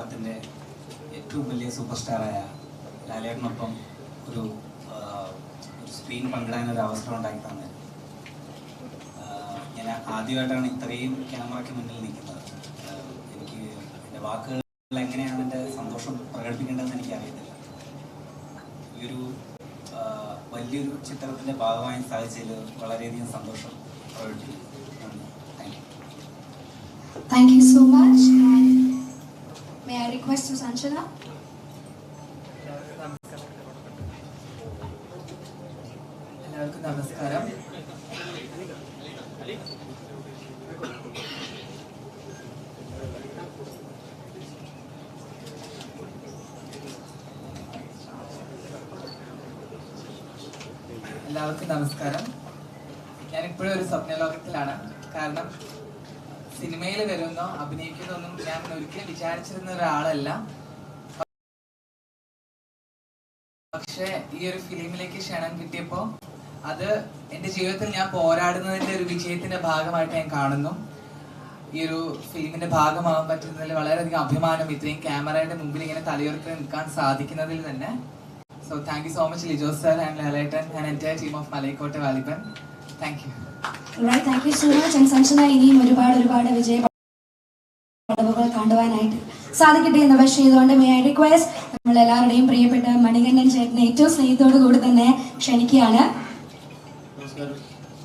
മലയാളത്തിൻ്റെ ഏറ്റവും വലിയ സൂപ്പർ സ്റ്റാറായ ലാലേട്ടനൊപ്പം ഒരു സ്ക്രീൻ പങ്കിടാനൊരു അവസരം ഉണ്ടാക്കി തന്നെ ഞാൻ ആദ്യമായിട്ടാണ് ഇത്രയും ക്യാമറയ്ക്ക് മുന്നിൽ നിൽക്കുന്നത്. എനിക്ക് എൻ്റെ വാക്കുകൾ എങ്ങനെയാണ് എൻ്റെ സന്തോഷം പ്രകടിപ്പിക്കേണ്ടതെന്ന് എനിക്കറിയത്തില്ല. ഈ ഒരു വലിയൊരു ചിത്രത്തിൻ്റെ ഭാഗമായി സാധിച്ചതിൽ വളരെയധികം സന്തോഷം പ്രകടിപ്പിക്കുന്നു. Thank you so much. And may I request Susanchana? എല്ലാവർക്കും നമസ്കാരം. ഞാനിപ്പോഴും ഒരു സ്വപ്നലോകത്തിലാണ്. കാരണം സിനിമയിൽ വരുന്നോ അഭിനയിക്കുന്നൊന്നും ഞാൻ ഒരിക്കലും വിചാരിച്ചിരുന്ന ഒരാളല്ല. പക്ഷെ ഈ ഒരു ഫിലിമിലേക്ക് ക്ഷണം കിട്ടിയപ്പോൾ അത് എൻ്റെ ജീവിതത്തിൽ ഞാൻ പോരാടുന്നതിൻ്റെ ഒരു വിജയത്തിന്റെ ഭാഗമായിട്ട് ഞാൻ കാണുന്നു. ഈ ഒരു ഫിലിമിന്റെ ഭാഗമാകാൻ പറ്റുന്നതിൽ വളരെയധികം അഭിമാനം, ഇത്രയും ക്യാമറയുടെ മുമ്പിൽ ഇങ്ങനെ തലയുയർത്തി നിൽക്കാൻ സാധിക്കുന്നതിൽ തന്നെ. So thank you so much Lijo sir and Lalettan and entire team of Malaikottai Vaaliban. Thank you. Alright, thank you so much. And Sanchana, ഇനിയും ഒരുപാട് വിജയ പടവുകൾ കാണുവാനായിട്ട് സാധിക്കട്ടെ എന്ന് വിഷ് ചെയ്തുകൊണ്ട് മേ ഐ റിക്വസ്റ്റ് നമ്മൾ എല്ലാവരുടെയും പ്രിയപ്പെട്ട മണികണ്ഠൻ ചേട്ടനെ ഏറ്റവും സ്നേഹത്തോടു കൂടി തന്നെ ക്ഷണിക്കുകയാണ്. നമസ്കാരം.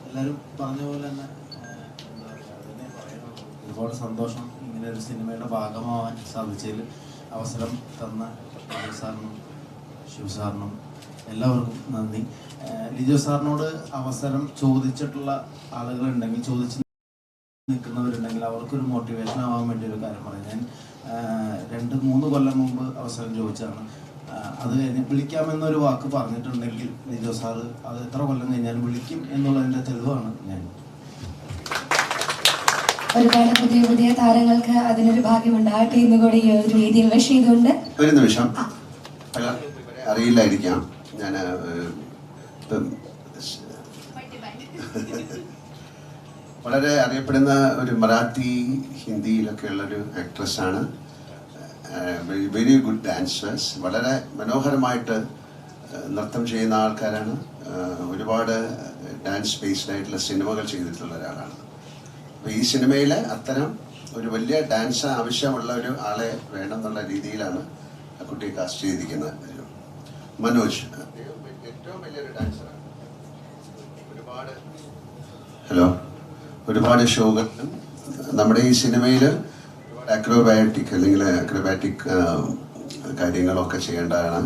എല്ലാവരും പറഞ്ഞ പോലെ തന്നെ ഒരുപാട് സന്തോഷം ഇങ്ങനെ ഒരു സിനിമയുടെ ഭാഗമാവാൻ സാധിച്ചതിൽ. അവസരം തന്ന സാറിനും ശിവ സാറിനും എല്ലാവർക്കും നന്ദി. ലിജോ സാറിനോട് അവസരം ചോദിച്ചിട്ടുള്ള ആളുകളുണ്ടെങ്കിൽ, ചോദിച്ച് നിൽക്കുന്നവരുണ്ടെങ്കിൽ അവർക്കൊരു മോട്ടിവേഷൻ ആവാൻ വേണ്ടി ഒരു കാര്യം പറയാം. ഞാൻ 2-3 കൊല്ലം മുമ്പ് അവസരം ചോദിച്ചാണ്. അത് കഴിഞ്ഞ് വിളിക്കാമെന്നൊരു വാക്ക് പറഞ്ഞിട്ടുണ്ടെങ്കിൽ ലിജോ സാറ് അത് എത്ര കൊല്ലം കഴിഞ്ഞാലും വിളിക്കും എന്നുള്ളതിൻ്റെ തെളിവാണ് ഞാൻ. ഒരുപാട് പുതിയ താരങ്ങൾക്ക് അതിനൊരു ഭാഗ്യം ഉണ്ടാകട്ടെ എന്ന് കൂടി ഈ ഒരു വേദിയിൽ വിഷ് ചെയ്തുകൊണ്ട് ഒരു നിമിഷം. അറിയില്ലായിരിക്കാം, ഞാൻ വളരെ അറിയപ്പെടുന്ന ഒരു മറാത്തി ഹിന്ദിയിലൊക്കെ ഉള്ളൊരു ആക്ട്രസ്സാണ്. വെരി ഗുഡ് ഡാൻസേഴ്സ്, വളരെ മനോഹരമായിട്ട് നൃത്തം ചെയ്യുന്ന ആൾക്കാരാണ്. ഒരുപാട് ഡാൻസ് ബേസ്ഡ് ആയിട്ടുള്ള സിനിമകൾ ചെയ്തിട്ടുള്ള ഒരാളാണ്. അപ്പോൾ ഈ സിനിമയിൽ അത്തരം ഒരു വലിയ ഡാൻസ് ആവശ്യമുള്ള ഒരു ആളെ വേണം എന്നുള്ള രീതിയിലാണ് ആ കുട്ടിയെ കാസ്റ്റ് ചെയ്തിരിക്കുന്നത്. മനോജ് ഏറ്റവും വലിയൊരു ഡാൻസറാണ്. ഒരുപാട് ഷോകളിലും നമ്മുടെ ഈ സിനിമയിൽ അക്രോബാറ്റിക് കാര്യങ്ങളൊക്കെ ചെയ്യേണ്ടതാണ്.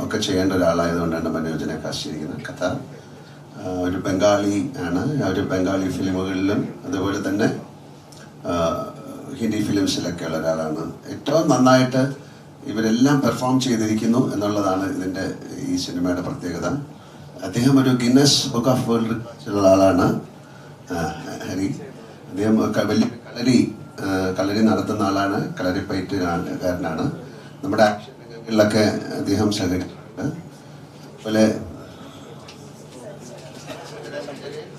ഒക്കെ ചെയ്യേണ്ട ഒരാളായതുകൊണ്ടാണ് മനോജിനെ കാസ്റ്റ് ചെയ്തിരിക്കുന്നത്. കഥ ഒരു ബംഗാളി ആണ്. ഒരു ബംഗാളി ഫിലിമുകളിലും അതുപോലെ തന്നെ ഹിന്ദി ഫിലിംസിലൊക്കെ ഉള്ള ഒരാളാണ്. ഏറ്റവും നന്നായിട്ട് ഇവരെല്ലാം പെർഫോം ചെയ്തിരിക്കുന്നു എന്നുള്ളതാണ് ഇതിൻ്റെ ഈ സിനിമയുടെ പ്രത്യേകത. അദ്ദേഹം ഒരു ഗിന്നസ് ബുക്ക് ഓഫ് വേൾഡ് ഉള്ള ആളാണ് ഹരി. അദ്ദേഹം വലിയ കളരി നടത്തുന്ന ആളാണ്. കളരിപ്പയറ്റുകാരനാണ്. നമ്മുടെ ആക്ഷനിലൊക്കെ അദ്ദേഹം സഹകരിച്ചിട്ടുണ്ട്. അതുപോലെ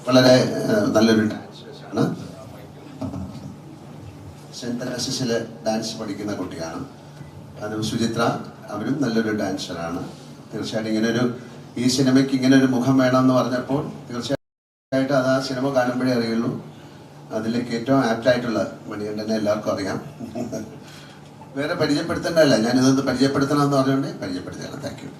വളരെ നല്ലൊരു ഡാൻസറാണ്. സെന്റ് തെരേസസിലെ ഡാൻസ് പഠിക്കുന്ന കുട്ടിയാണ്. അത് സുചിത്ര, അവരും നല്ലൊരു ഡാൻസറാണ്. തീർച്ചയായിട്ടും ഈ സിനിമയ്ക്ക് ഇങ്ങനെ ഒരു മുഖം വേണമെന്ന് പറഞ്ഞപ്പോൾ തീർച്ചയായിട്ടും അത് ആ സിനിമ കാണുമ്പോഴേ അറിയുള്ളൂ. അതിലേക്ക് ഏറ്റവും ആപ്റ്റായിട്ടുള്ള മണികണ്ഠനെ എല്ലാവർക്കും അറിയാം. വേറെ പരിചയപ്പെടുത്തേണ്ടതല്ല, ഞാനിതൊന്ന് പരിചയപ്പെടുത്തണമെന്ന് പറഞ്ഞുകൊണ്ട് പരിചയപ്പെടുത്തുകയാണ്. Thank you.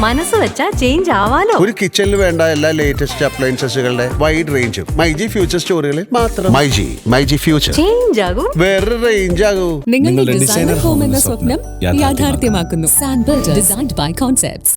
മനസ്സ് വെച്ചാ ചേഞ്ച് ആവാലോ. ഒരു കിച്ചണിൽ വേണ്ട എല്ലാ ലേറ്റസ്റ്റ് അപ്ലയൻസസുകളുടെ വൈഡ് റേഞ്ചും മൈജി ഫ്യൂച്ചർ സ്റ്റോറുകളിൽ മാത്രം. മൈജി ഫ്യൂച്ചർ ചേഞ്ച് ആകും, വേറെ റേഞ്ച് ആകും. നിങ്ങളുടെ ഡിസൈനർ ഹോം എന്ന സ്വപ്നം യാഥാർത്ഥ്യമാക്കുന്നു. സാൻബിൾഡ് ഡിസൈൻഡ് ബൈ കോൺസെപ്റ്റ്സ്.